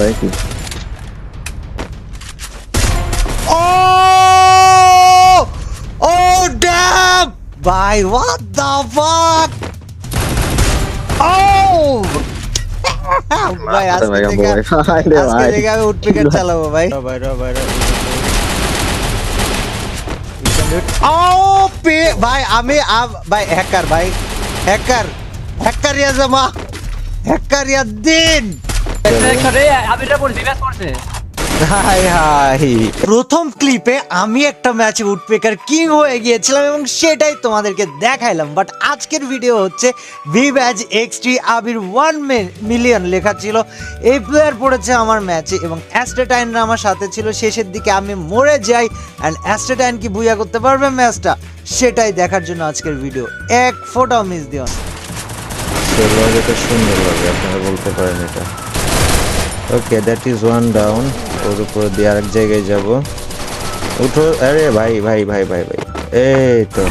like it. Oh! Oh damn! Bhai, what the fuck? Oh! ভাই আজকে থেকে আমি উডপিকার চালাবো ভাই। ও পে ভাই আমি ভাই হ্যাকার ভাই হ্যাকার ইয়া জামা হ্যাকার ইয়া দিন হাই হাই প্রথম ক্লিপে আমি একটা ম্যাচে উডপেকার কিং হয়ে গিয়েছিলাম এবং সেটাই তোমাদেরকে দেখাইলাম। বাট আজকের ভিডিও হচ্ছে ভিভ্যাজ এক্সটি আবির 1 মিলিয়ন লেখা ছিল। এই প্লেয়ার পড়েছে আমার ম্যাচে এবং অ্যাস্টেটাইনরা আমার সাথে ছিল। শেষের দিকে আমি মরে যাই অ্যান্ড অ্যাস্টেটাইন কি বুইয়া করতে পারবে ম্যাচটা, সেটাই দেখার জন্য আজকের ভিডিও। এক ফোটাও মিস দিও না। এটা সুন্দর লাগে, আপনারা বলতে পারেন এটা। ওকে, দ্যাট ইজ ওয়ান ডাউন। ওর উপর দিয়ে আরেক জায়গায় যাব। উঠো। আরে ভাই ভাই ভাই ভাই ভাই, এই তো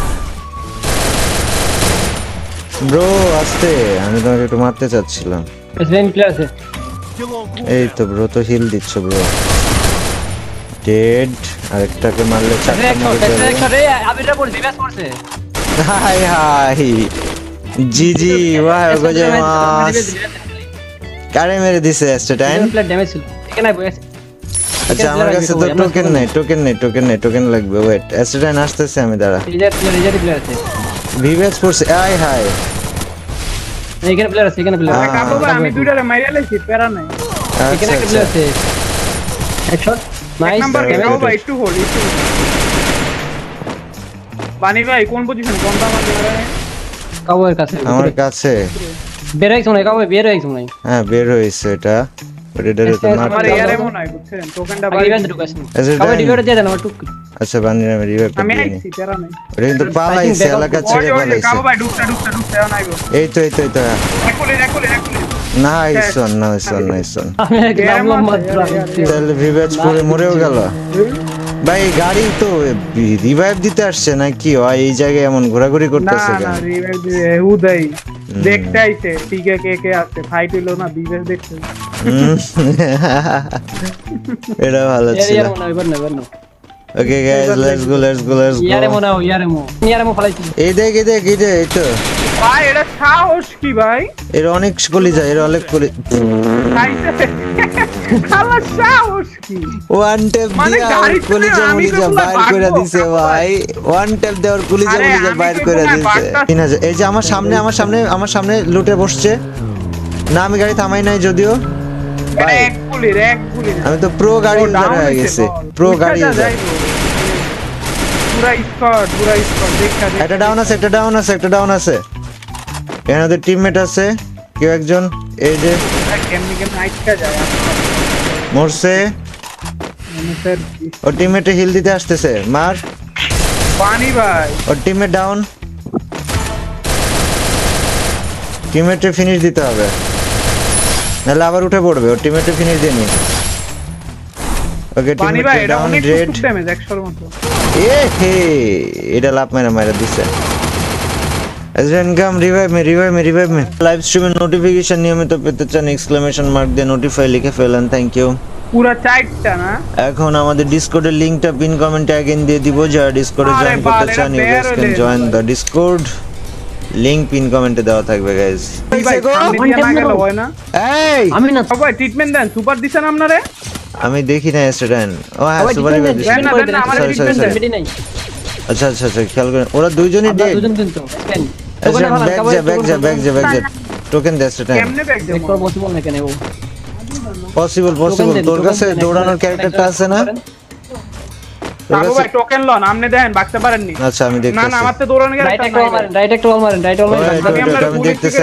ব্রো আসতে, আমি তোমাকে একটু মারতে চাচ্ছিলাম। এই তো ব্রো, তো হিল দিচ্ছ ব্রো। ডেড। আরেকটাকে মারলে চারটা মারবে। হাই হাই জি জি, ওয়াহ গজামাস। কারে মেরে দিছে অ্যাস্টেটাইন? আচ্ছা আমার কাছে তো টোকেন নেই, লাগবে। ওয়েট, অ্যাস্টেটাইন আসতেছে, আমি দাঁড়া। ভিভ্যাজ ফোর্স, আই হাই এখানে প্লেয়ার আছে, কাবু ভাই আমি দুইটারে মাইরা লাইছি, প্যারা নাই। এখানে একটা প্লেয়ার আছে, হেডশট নাইস। নাম্বার কাবু ভাই একটু হোল্ড। বানি ভাই কোন পজিশন, কোন দামা দেবে? কাবুর কাছে, আমার কাছে বের হইছ না? কাবু বের হইছ না? হ্যাঁ বের হইছে এটা। ওটারে তো মার। আমার এয়ারে মনে হয় বুঝছেন, টোকেনটা বাই ইভেন্ট ঢুকাছেন। কাবু রিভাইভ দিয়ে দেন আমার টুক। আচ্ছা বানিয়ে আমি রিভাইভ আমি দিই। আইছি, প্যারা নাই। ওটা কিন্তু পালাইছে, এলাকা ছেড়ে পালাইছে। কাবু ভাই ঢুকতে নাইগো। এই তো রাকুলে নাইস ওয়ান। আমি এক নাম মাত্র। তাহলে ভিভ্যাজ পুরো মরেও গেল ভাই। গাড়ি তো রিভাইভ দিতে আসছে না কি হয় এই জায়গায় এমন ঘোরাঘুরি করতেছে কেন? না রিভাইভ দিয়ে হুদাই দেখতে আইছে। টিকে কে আছে, ফাইট হলো না, বিজনেস দেখতে। এটা ভালো ছিল। Okay guys, let's go. ইয়ারে মো ফলাইছি। এই দেখ এই তো ভাই এটা সাহস কি ভাই? এর অনেক কলি যায়, এর অনেক কলি। খালা সাহস কি? ওয়ান ট্যাপ দিয়ে আর কলিজা মলিজা বাইর করে দিছে ভাই। ওয়ান ট্যাপ দিয়ে আর কলিজা মলিজা বাইর করে দিছে। 3000। এই যে আমার সামনে লুটে বসছে না, আমি গাড়ি থামাই নাই যদিও ভাই। এক গুলি আমি তো প্রো গাড়ি ইউজার হয়ে গেছি, প্রো গাড়ি ইউজার। পুরা স্কোয়াড দেখা যায়। একটা ডাউন আছে। এখানে টিমমেট আছে কেউ একজন। এই যে কেমনি আইটকা যায় মরছে। ওর টিমমেটে হিল দিতে আসতেছে, মার। পানি ভাই ওর টিমমেট ডাউন, টিমমেটে ফিনিশ দিতে হবে নাহলে আবার উঠে পড়বে। ওর টিমমেটে ফিনিশ দিয়ে নি। ওকে পানি ভাই, টিমমেট এটা ডাউন, অনেক রেড। ড্যামেজ 100 মতো। এটা লাভ মেরে দিছে। Come revive me. লাইভ স্ট্রিমের নোটিফিকেশন নিয়মিত পেতে চান এক্সক্লেমেশন মার্ক দিয়ে নোটিফাই লিখে ফেলেন, থ্যাংক ইউ। পুরা চারটা না। এখন আমাদের ডিসকর্ডের লিংকটা পিন কমেন্টে আগেন দিয়ে দিব। যারা ডিসকর্ডে জয়েন করতে চান you guys can join the Discord. Link pin কমেন্টে দেওয়া থাকবে গাইস। ভাই সামনে দিয়ে না গেল হয় না। এই আমি না ভাই ট্রিটমেন্ট দেন, সুপার দিছেন আপনারে? আমি দেখি না স্টুডেন্ট। ও হ্যাঁ সুপার রিভাইভ দিছে। না আমার ট্রিটমেন্ট দেন। আচ্ছা খেয়াল করেন, ওরা দুইজনই ডেড। দুজন দিন তো ব্যাক যা টোকেন দে স্টুডেন্ট। কেমনে ব্যাক দেব? পসিবল না কেন ও? পসিবল। তোর কাছে দৌড়ানোর ক্যারেক্টারটা আছে না? কাবু ভাই টোকেন লন, আপনি দেন বাকতে পারেননি। আচ্ছা আমি দেখতেছি। না আমার তো দৌড়ানো গেল। রাইট ওয়াল মারেন। আমি দেখতেছি।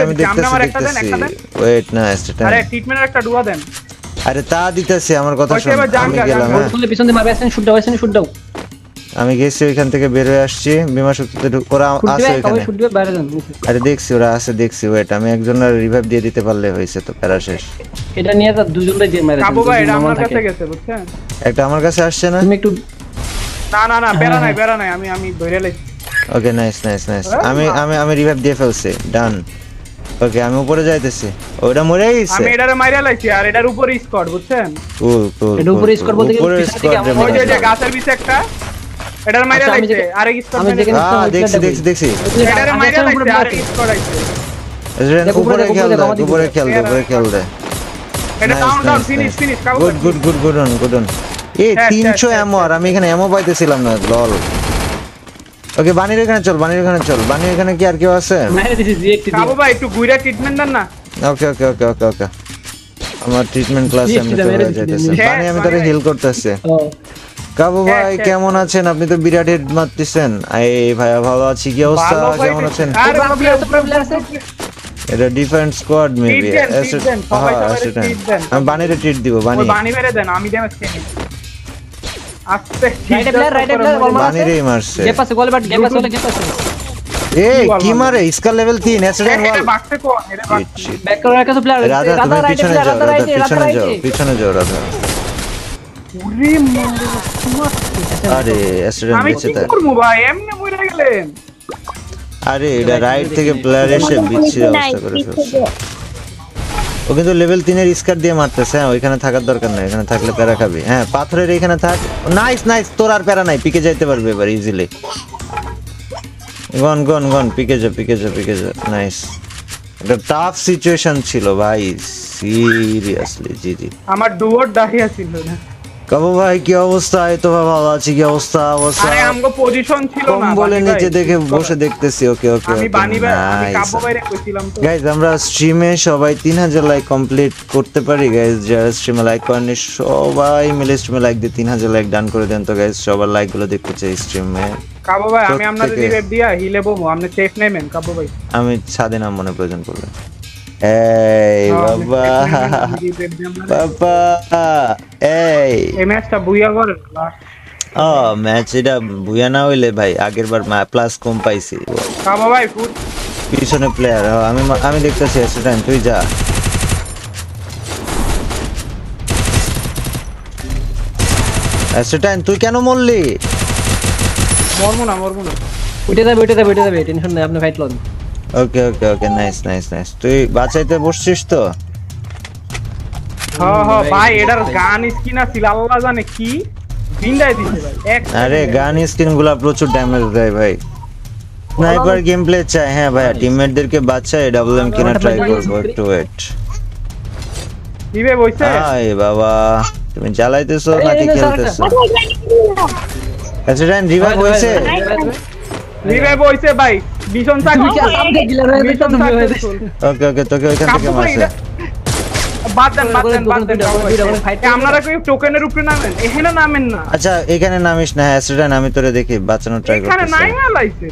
ওয়েট না স্টুডেন্ট। আরে ট্রিটমেন্টের একটা ডুয়া দেন। আরে তা দিতেছি, আমার কথা শুন। আমি গেলাম। বললে পিছন দিয়ে মারবে, আসেন শুট দাও। আমি গেছি ওইখান থেকে বের হয়ে আসছি বিমা শক্তিতে। ওরা আছে ওখানে। শুট দিবে বাইরে যান। আরে দেখছি ওরা আছে, ওয়েট আমি একজনের রিভাইভ দিয়ে দিতে পারলে হইছে তো, প্যারা শেষ। এটা নিয়ে যা দুজনই দিয়ে মারে। কাবু ভাই এটা আমার কাছে গেছে বুঝছেন? একটা আমার কাছে আসছে না? তুমি একটু না বেরা নাই আমি ধরে লাইছি। Okay nice. আমি রিভাইভ দিয়ে ফেলছি, ডান। ওকে আমি উপরে যাইতেছি ওটা মরে গেছে আমি এটারে মাইরা লাইছি আর এটার উপরে স্কোয়াড বুঝছেন কুল কুল এটা উপরে squad বলতে গেলে উপরে পিছন থেকে squad আমার ওই যে গাছের পিছে একটা এটার মাইরা আচ্ছা, আমি লাইছে যেখানে- আরেক স্কোয়াড আমি যেখানে- দেখছি এটারে মাইরা লাইছে আরেক স্কোয়াড আইছে দেখো, উপরে উপরে খেল দেখো, দে আমাদের উপরে দিকে। খেল দে উপরে খেল দে এটা down down finish finish cow good on এই হ্যাঁ, 300 হ্যাঁ, এমো আর আমি এখানে এমো পাইতেছিলাম না লল ওকে বানির এখানে চল বানির এখানে কি আর কেউ আছে মাইরে দিছি রিয়েক্ট কাবু ভাই একটু ঘুরে ট্রিটমেন্ট দেন না ওকে আমার ট্রিটমেন্ট ক্লাস Yes, এমনি এটা তো মেরে হয়ে দিচ্ছি, যাইতেছে yes, বানি আমি তোরে বানি। হিল করতেছি ও কাবু Yes, ভাই yes. কেমন আছেন আপনি তো বিরাট হেড মারতেছেন এই ভাইয়া ভালো আছি কি অবস্থা ভালো ভাই কেমন আছেন আরে প্লেয়ার আছে এটা ডিফেন্স স্কোয়াড মেবি Treat দেন, treat দেন, সবাই সবাই treat দেন। আমি বানিরে ট্রিট দিব বানি ওই বানি মেরে দেন আমি ড্যামেজ খেয়ে নিই আস্তে রাইট প্লেয়ার বল মারছে বানিরেই মারছে গেপ আছে গোল বাট গেপ আছে গেপ আছে এই বল কি মারছে? মারে স্কার লেভেল 3 অ্যাসিডেন্ট ওয়াল বাক্সে কোন এটা বাক্সে ব্যাক করে রাখা তো প্লেয়ার রাধা তুমি পিছনে যাও রাধা পিছনে যাও রাধা ওরে মারে আরে অ্যাসিডেন্ট আমি দিচ্ছে কি তার করব ভাই এমনি মরে গেলেন আরে এটা রাইট থেকে প্লেয়ার এসে বিচ্ছির অবস্থা করে ফেলছে ও কিন্তু লেভেল 3 এর স্কার দিয়ে মারতেছে হ্যাঁ ওইখানে থাকার দরকার নাই এখানে থাকলে প্যারা খাবি হ্যাঁ পাথরের এখানে থাক নাইস তোর আর প্যারা নাই পিকে যাইতে পারবে এবার ইজিলি গন পিকে যা নাইস এটা টাফ সিচুয়েশন ছিল ভাই সিরিয়াসলি জি আমার ডুয়ার ডাহিয়া ছিল না কাবু ভাই কি অবস্থা এই তো ভালো আছি কি অবস্থা আরে আমগো পজিশন ছিল না কম্বলের বানি ভাই। নিচে দেখে বসে দেখতেছি ওকে আমি বানি ভাই আমি কাব্য ভাইরে কইছিলাম তো গাইজ আমরা স্ট্রিমে সবাই 3000 লাইক কমপ্লিট করতে পারি গাইজ যারা স্ট্রিমে লাইক করেননি সবাই মিলে স্ট্রিমে লাইক দিয়ে 3000 লাইক ডান করে দেন তো গাইজ সবার লাইক গুলো দেখতে চাই স্ট্রিমে কাব্য ভাই আমি আপনাদের প্রত্যেকে- রিভাইভ দিয়া হিলে বমু আপনি সেফ নেবেন কাব্য ভাই আমি ছাদে নাম মনে প্রয়োজন পড়বে এই বাবা বাবা এই এই ম্যাচটা বুইয়া করে ও ম্যাচ এটা বুয়া না হইলে ভাই আগের বার প্লাস কম পাইছি কাব্য ভাই ফুট পিছনে প্লেয়ার আমি দেখতেছি অ্যাসিস্ট্যান্ট তুই যা অ্যাসিস্ট্যান্ট তুই কেন মরলি মরমু না উঠে যাবে টেনশন নাই আপনি ফাইট লন ওকে নাইস তুই বাঁচাইতে বসছিস তো হ্যাঁ ভাই এটার গান স্কিন আছে আল্লাহ জানে কি বিন্দাই দিছে ভাই এক আরে গান স্কিন গুলা প্রচুর ড্যামেজ দেয় ভাই স্নাইপার গেম প্লে চাই হ্যাঁ ভাই টিমমেটদেরকে বাঁচায় ডাবল এম কিনা ট্রাই করবো একটু ওয়েট রিভাইভ হইছে আয় বাবা তুমি জ্বালাইতেছো নাকি খেলতেছো অ্যাসিস্ট্যান্ট রিভাইভ হয়েছে রিভাইভ হইছে ভাই ভীষণ চাকরি ওকে তোকে ওইখান থেকে মারছে বাদ দেন আপনারা কি টোকেনের উপরে নামেন এখানে নামেন না আচ্ছা এখানে নামিস না অ্যাসিস্ট্যান্ট আমি তোরে দেখি বাঁচানোর ট্রাই এখানে করতেছি নাই না লাইছে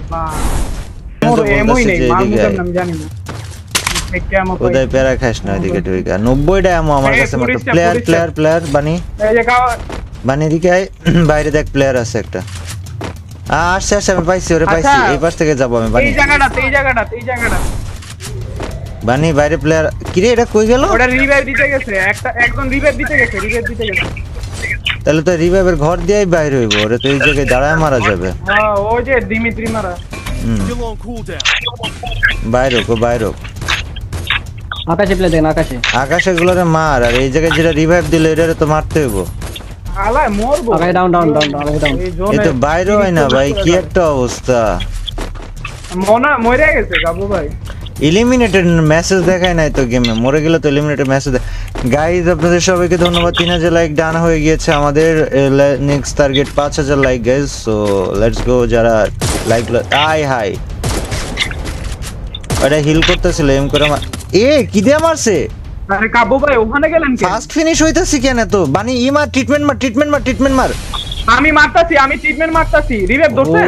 আমি তো এমই বলতেছি নেই যে এদিকে মামুদের আয়। নাম জানি না কেমন ওদের প্যারা খাস না এদিকে ঢুইকা 90টা এমো আমার এই কাছে মাত্র পুলিশটা, প্লেয়ার বানি এই যে বানি এদিকে আয় বাইরে দেখ প্লেয়ার আছে একটা আসছে আমি পাইছি ওরে পাইছি আচ্ছা। এই পাশ থেকে যাবো আমি বানি এই জায়গাটা বানি বাইরে প্লেয়ার কিরে এটা কই গেল ওটা রিভাইভ দিতে গেছে একজন রিভাইভ দিতে গেছে তাহলে তো রিভাইভের ঘর দিয়েই বাইরে হইব ওরে তো এই জায়গায় দাঁড়ায় মারা যাবে হ্যাঁ ওই যে দিমিত্রি মারা বাইরে হোক আকাশে প্লে দেন আকাশে গুলোরে মার আর এই জায়গায় যেটা রিভাইভ দিল এটারে তো মারতে হইব আলায় মরবো আকাশে ডাউন এই এই জোনে তো বাইরে হয় না ভাই কি একটা অবস্থা মরে গেছে কাবু ভাই এলিমিনেটেড মেসেজ দেখায় নাই তো গেমে মরে গেলে তো এলিমিনেটেড মেসেজ গাইজ আপনাদের সবাইকে ধন্যবাদ 3000 লাইক ডান হয়ে গিয়েছে আমাদের next target 5000 like guys so let's go যারা লাইক হাই ওটা হিল করতেছিল এম করে কি দিয়ে মারছে আরে কাবু ভাই ওখানে গেলেন কেন ফাস্ট ফিনিশ হইতাছি কেন তো বানি মার ট্রিটমেন্ট মার আমি ট্রিটমেন্ট মারতাছি রিভাইভ ও ধরছেন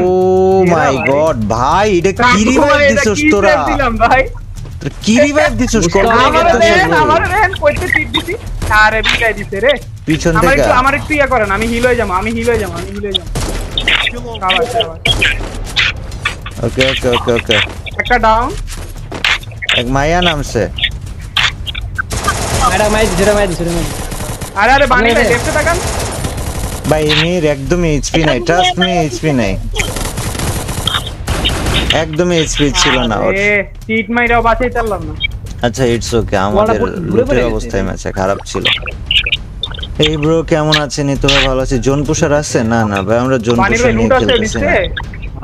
মাই গড ভাই এটা কি রিভাইভ দিছস তোরা দিলাম ভাই কি রিভাইভ দিছস কল আমার দেন কইতে টিপ দিছি আরে বিদায় দিছে রে পিছন থেকে আমার একটু ইয়া করেন আমি হিল হয়ে যাবো খাবার ওকে একটা ডাউন এক মায়া নামছে আরে বানি ভাই দেখতে তাকান ভাই এর একদমই এইচপি নাই ট্রাস্ট মি এইচপি নাই একদমই স্পিড ছিল না ওর। চিট মাইরাও বাঁচাই পারলাম না। আচ্ছা ইটস ওকে, আমাদের লুটের অবস্থায় ম্যাচে খারাপ ছিল। এই ব্রো কেমন আছেন? তো ভালো আছে। জোন পুশার আছে? না না ভাই, আমরা জোন পানি পুশার ভাই নিয়ে লুট আছে খেলতেছি দিছে। না।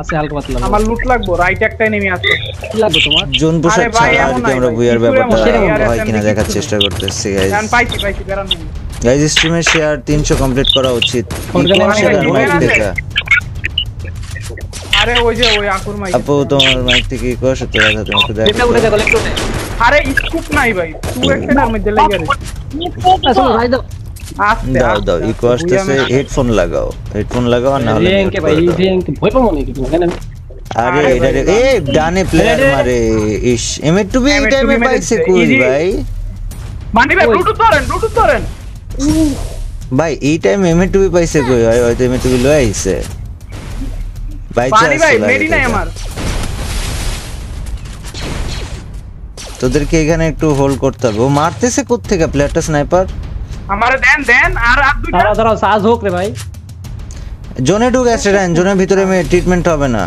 আছে হালকা পাতলা। আমার লুট লাগবো, রাইট একটা এনিমি আছে। কি লাগবে তোমার? জোন পুশার আরে ভাই, ছাড়া আর এমন কি নাই আমরা ভাই, বুয়ার কি করে ব্যাপারটা এমন হয় কিনা AR দেখার কিছু চেষ্টা করতেছি গাইস। জান পাইছি বেরান নেই। গাইস স্ট্রিমের শেয়ার 300 কমপ্লিট করা উচিত। Organize শেয়ার করে মাইক আছে। থেকে। আরে ওই যে ওই আকুর মাই। আপু তোমার মাইক থেকে কি কষ্ট তো কথা তুমি একটু এটা উঠে দেখো। দেখো লেফট উঠে। আরে স্কুপ নাই ভাই, তুই একটা এর মধ্যে লেগে রে। চলো রাই দাও। আস্তে দাও দাও ইকো আসতেছে, হেডফোন লাগাও, হেডফোন লাগাও না হলে রিয়াঙ্কে ভাই রিয়াঙ্কে ভয় পাবো নাকি তুমি? কেন? আরে আরে এটা রে, এই ডানে প্লেয়ার মারে। ইস এমএ টু বি এই M2B টাইমে পাইছে কই easy। ভাই? মানি ভাই ব্লুটুথ ধরেন। ভাই এই টাইমে এমএ টু বি পাইছে কই? হয়তো এমএ টু বি লই আইছে ভাই। মানি ভাই মেডি নাই আমার। তোদেরকে এখানে একটু হোল্ড করতে হবে। ও মারতেছে কোত্থেকে প্লেয়ারটা? স্নাইপার আমারে দেন আর দুইটা। দাঁড়াও দাঁড়াও সাজ হোক রে ভাই। জোনে ঢুক অ্যাসিডেন্ট, জোনের ভিতরে ট্রিটমেন্ট হবে না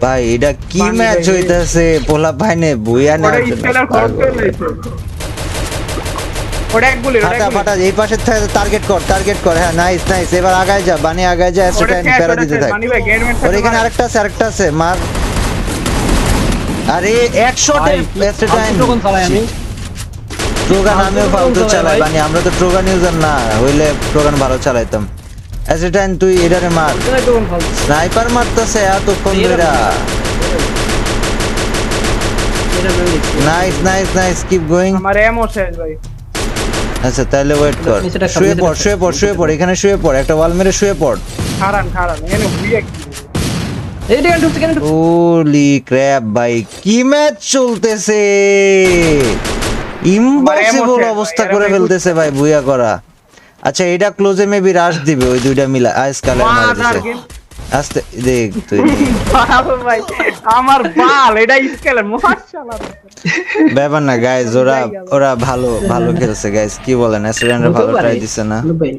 ভাই। এটা কি পানি ম্যাচ ভাই, হইতাছে? পোলা ভাইনে বুইয়া না। ওটা স্কেলার খরচ করে লইছে। ওটা এক গুলি, ফাটা ফাটা এই পাশে থেকে টার্গেট কর। হ্যাঁ নাইস নাইস, এবার আগায় যা বানি, আগায় যা। অ্যাসিডেন্ট প্যারা দিতে থাক। মানি ভাই গেটমেন্ট ওর এখানে আরেকটা আছে মার। আরে এক শটে অ্যাসিডেন্ট। কোন চালাই আমি? ট্রোগান আমিও ফালতু চালাই বানি, আমরা তো ট্রোগান ইউজার না হইলে ট্রোগান ভালো চালাইতাম। অ্যাসিডেন্ট তুই এটারে মার। কোন ফাল? স্নাইপার মারতেছে এতক্ষণ ধরে। এটা মেরে দেখছি। Nice nice nice, keep going. আমার এমও শেষ ভাই। আচ্ছা তাহলে ওয়েট কর। নিচেটা খাও, শুয়ে পড় এখানে শুয়ে পড়, একটা ওয়াল মেরে শুয়ে পড়। খারান এনে বুইয়া কি। এই দেখেন ঢুকছে কেন? হোলি ক্র্যাপ ভাই, কি ম্যাচ চলতেছে! ইম্পসিবল অবস্থা করে ফেলতেছে ভাই বুইয়া করা। আচ্ছা এটা ক্লোজে মেবি রাশ দিবে ওই দুইটা মিলা। আইস কালার মারা দিছে। আস্তে দেখ তুই। বাবা ভাই আমার বাল এটা স্কেলার মাশাআল্লাহ। ব্যাপার না গাইস, ওরা ভালো খেলছে গাইস, কি বলেন? অ্যাসিডেন্টরা ভালো ট্রাই দিছে না? ভাই